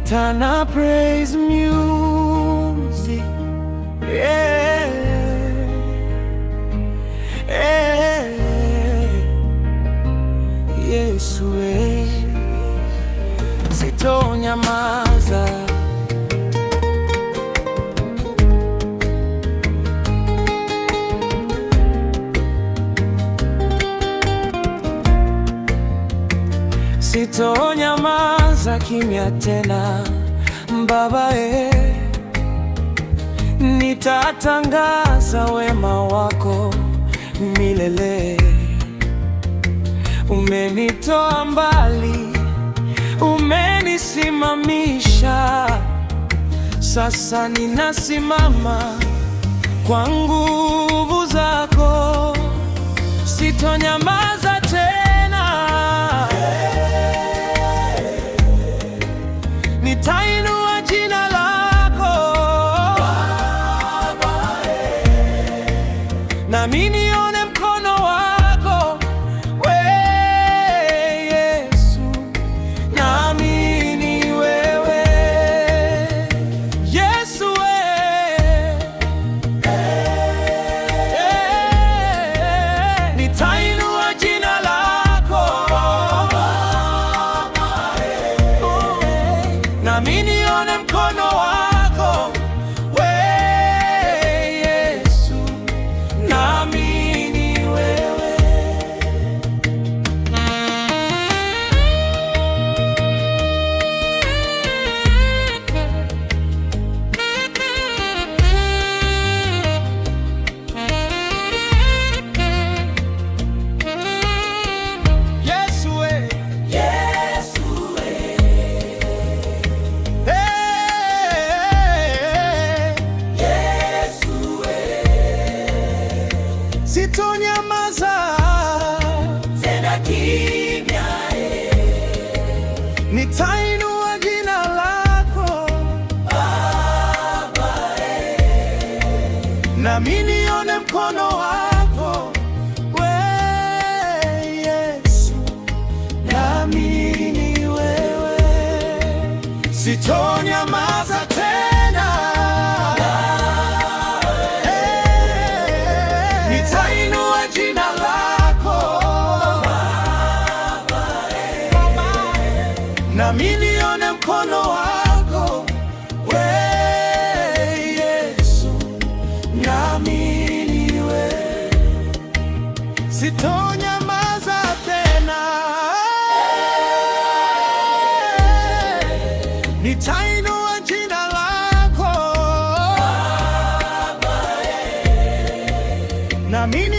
Nita na praise music, yeah, yeah. Yesu, sitonyamaza. Sitonyamaza kimya tena, Baba, nitatangaza wema wako milele. Umenitoa mbali, umenisimamisha, sasa ninasimama kwa nguvu zako. Sitonyamaza tena, nitainua jina lako Baba, nami nione mkono wako we Yesu, nami ni wewe Yesu, nitainua jina lako Baba, nami nione mkono wako we Yesu, nami ni wewe. Yesu, sitonyamaza tena kimya, nitainua jina lako Baba, nami nione mkono wako we Yesu, nami ni wewe. Sitonyamaza tena, nitainua jina lako Baba, nami nione mkono wako we Yesu, nami ni wewe. Sitonyamaza tena, nitainua jina lako Baba, nami